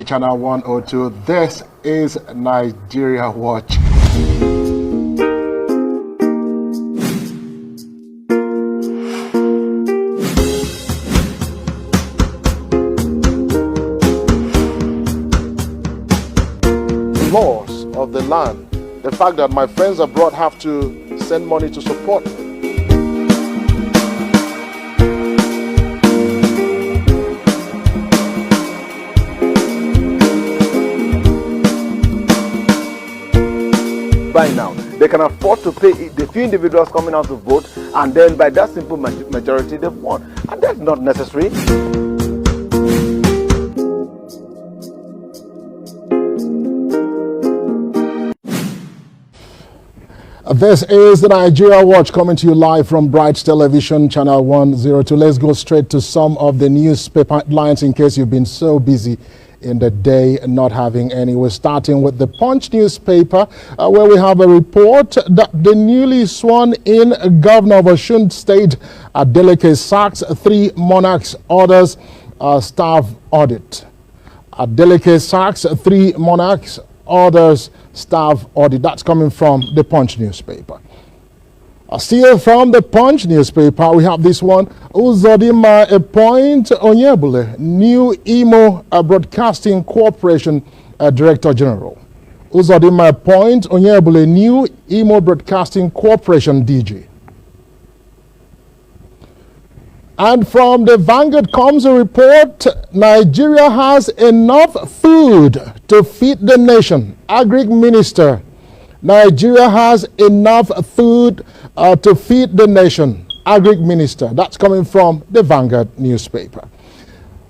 Channel 102. This is Nigeria Watch. Laws of the land. The fact that my friends abroad have to send money to support me. By now, they can afford to pay the few individuals coming out to vote, and then by that simple majority they've won. And that's not necessary. This is the Nigeria Watch coming to you live from Bright Television, Channel 102. Let's go straight to some of the newspaper headlines in case you've been so busy in the day not having any. We're starting with the Punch newspaper where we have a report that the newly sworn-in governor of Osun State, Adeleke, sacks 3 monarchs, orders staff audit. Adeleke sacks 3 monarchs, orders staff audit. That's coming from the Punch newspaper. Still from the Punch newspaper, we have this one. Uzodimma appoint Onyebule, new Imo Broadcasting Corporation Director General. Uzodimma appoint Onyebule, new Imo Broadcasting Corporation DG. And from the Vanguard comes a report, Nigeria has enough food to feed the nation. Agri Minister, Nigeria has enough food to feed the nation. Agri Minister, that's coming from the Vanguard newspaper.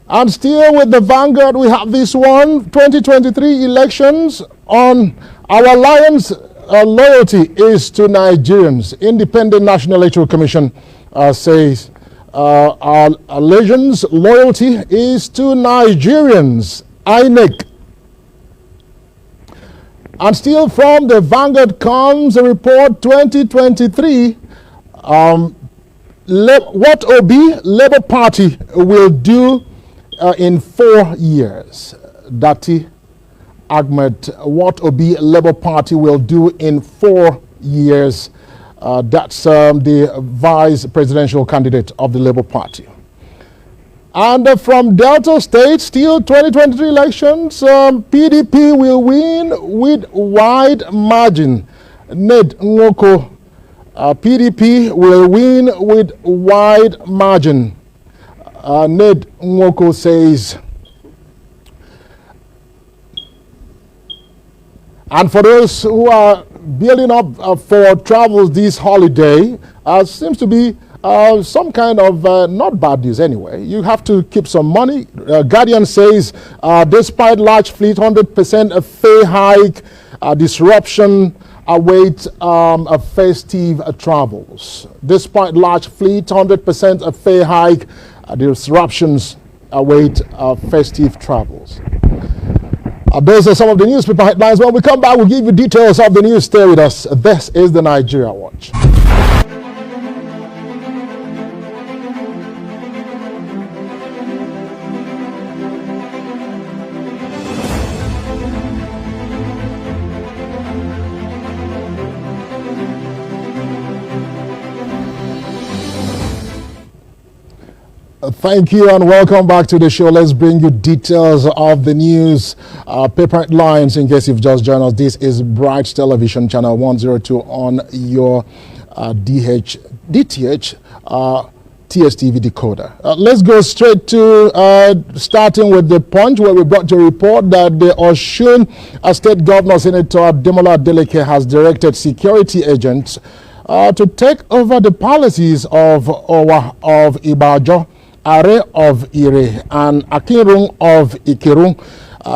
And still with the Vanguard, we have this one, 2023 elections on our alliance loyalty is to Nigerians. Independent National Electoral Commission says our allegiance loyalty is to Nigerians. INEC. And still from the Vanguard comes a report 2023 what Obi Labour Party will do in 4 years. Dati Ahmed, what Obi Labour Party will do in 4 years. That's the vice presidential candidate of the Labour Party. And from Delta State, still 2023 elections, PDP will win with wide margin. Ned Nwoko, PDP will win with wide margin. Ned Nwoko says. And for those who are building up for travels this holiday, seems to be some kind of not bad news anyway. You have to keep some money. Guardian says despite large fleet 100% fare hike, disruption awaits festive travels. Despite large fleet 100% fare hike, disruptions await festive travels. Those are some of the newspaper headlines. When we come back, we'll give you details of the news. Stay with us. This is the Nigeria Watch. Thank you and welcome back to the show. Let's bring you details of the news, paper headlines in case you've just joined us. This is Bright Television, Channel 102 on your DTH TSTV decoder. Let's go straight to starting with the Punch, where we brought you a report that the Osun State Governor, Senator Ademola Adeleke, has directed security agents to take over the palaces of Ibajo, Are of Ire, and Akinrun of Ikirun.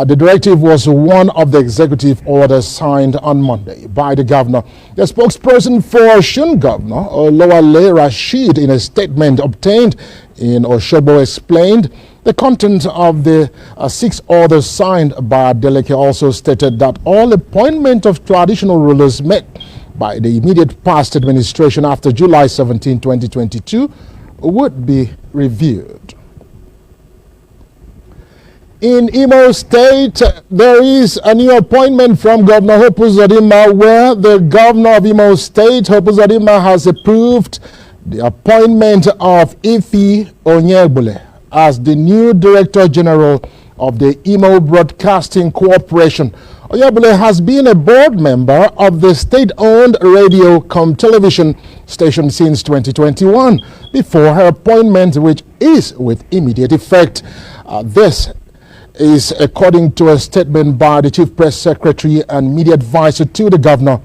The directive was one of the executive orders signed on Monday by the governor. The spokesperson for Osun Governor, Olawale Rashid, in a statement obtained in Osogbo, explained the content of the 6 orders signed by Adeleke. Also stated that all appointment of traditional rulers made by the immediate past administration after July 17, 2022 would be reviewed. In Imo State, there is a new appointment from Governor Hope Uzodinma, where the Governor of Imo State, Hope Uzodinma, has approved the appointment of Ife Onyegbule as the new Director General of the Imo Broadcasting Corporation. Onyegbule has been a board member of the state-owned radio cum television station since 2021, before her appointment, which is with immediate effect. This is according to a statement by the Chief Press Secretary and Media Advisor to the Governor,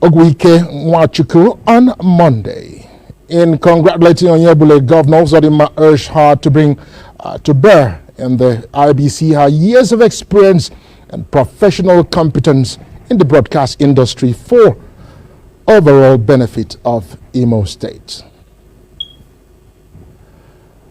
Ogwike Nwachukwu, on Monday. In congratulating Onyegbule, Governor Uzodinma urged her to bring to bear in the IBC her years of experience and professional competence in the broadcast industry for overall benefit of Imo State.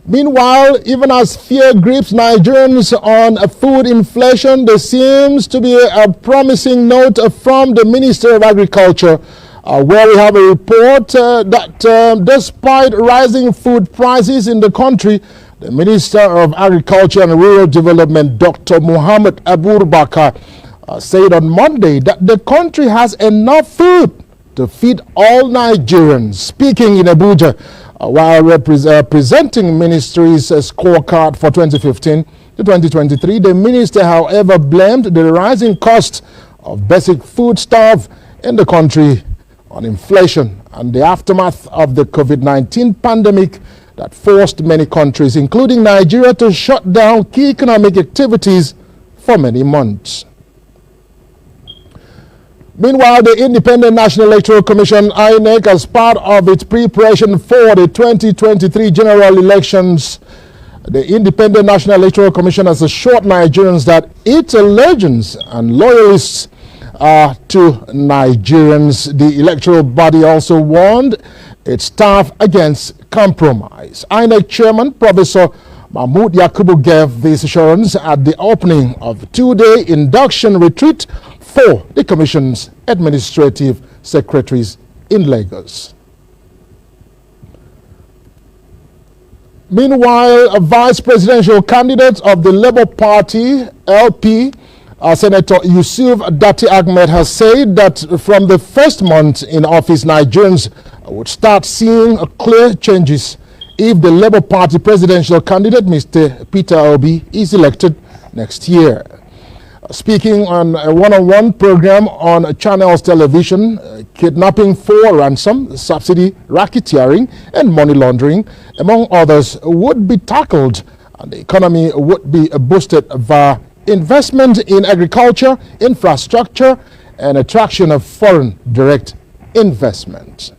Meanwhile, even as fear grips Nigerians on food inflation, there seems to be a promising note from the Minister of Agriculture, where we have a report that despite rising food prices in the country, the Minister of Agriculture and Rural Development, Dr. Muhammad Abubakar, said on Monday that the country has enough food to feed all Nigerians. Speaking in Abuja, while presenting ministry's scorecard for 2015 to 2023, the minister, however, blamed the rising cost of basic foodstuff in the country on inflation and the aftermath of the COVID-19 pandemic that forced many countries, including Nigeria, to shut down key economic activities for many months. Meanwhile, the Independent National Electoral Commission, INEC, as part of its preparation for the 2023 general elections, the Independent National Electoral Commission has assured Nigerians that its allegiance and loyalists are to Nigerians. The electoral body also warned its staff against compromise. INEC Chairman Professor Mahmoud Yakubu gave this assurance at the opening of a two-day induction retreat for the Commission's administrative secretaries in Lagos. Meanwhile, a vice presidential candidate of the Labour Party, LP, Senator Yusuf Dati Ahmed, has said that from the first month in office, Nigerians would start seeing clear changes if the Labour Party presidential candidate, Mr. Peter Obi, is elected next year. Speaking on a one-on-one program on Channels Television, kidnapping for ransom, subsidy, racketeering, and money laundering, among others, would be tackled, and the economy would be boosted via investment in agriculture, infrastructure, and attraction of foreign direct investment.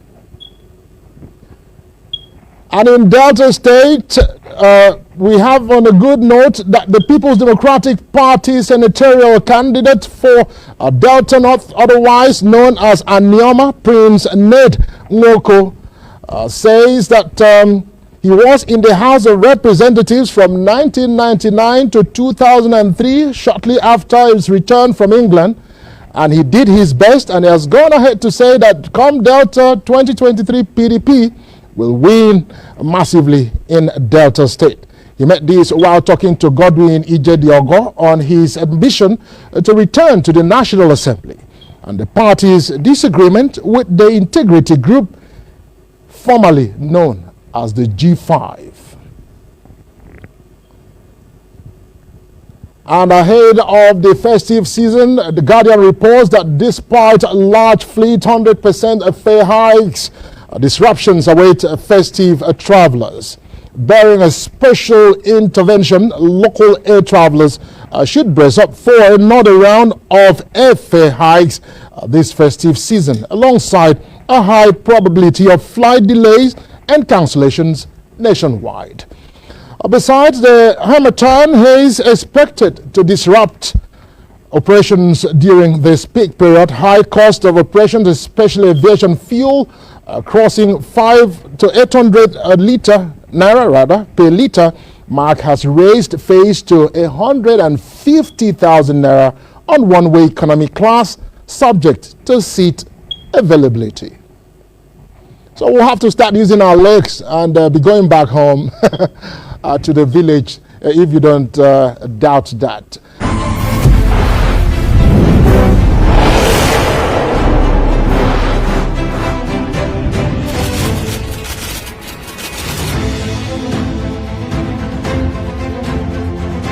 And in Delta State, we have on a good note that the People's Democratic Party senatorial candidate for Delta North, otherwise known as Anioma, Prince Ned Nwoko, says that he was in the House of Representatives from 1999 to 2003, shortly after his return from England, and he did his best, and he has gone ahead to say that come Delta 2023 PDP will win massively in Delta State. He made this while talking to Godwin Ije-Diogo on his ambition to return to the National Assembly and the party's disagreement with the Integrity Group, formerly known as the G5. And ahead of the festive season, The Guardian reports that despite large fleet 100% fare hikes, disruptions await festive travelers. Bearing a special intervention, local air travelers should brace up for another round of airfare hikes this festive season, alongside a high probability of flight delays and cancellations nationwide. Besides, the Harmattan is expected to disrupt operations during this peak period. High cost of operations, especially aviation fuel, crossing 5 to 800 naira per litre mark, has raised fares to 150,000 naira on one-way economy class, subject to seat availability. So we'll have to start using our legs and be going back home to the village if you don't doubt that.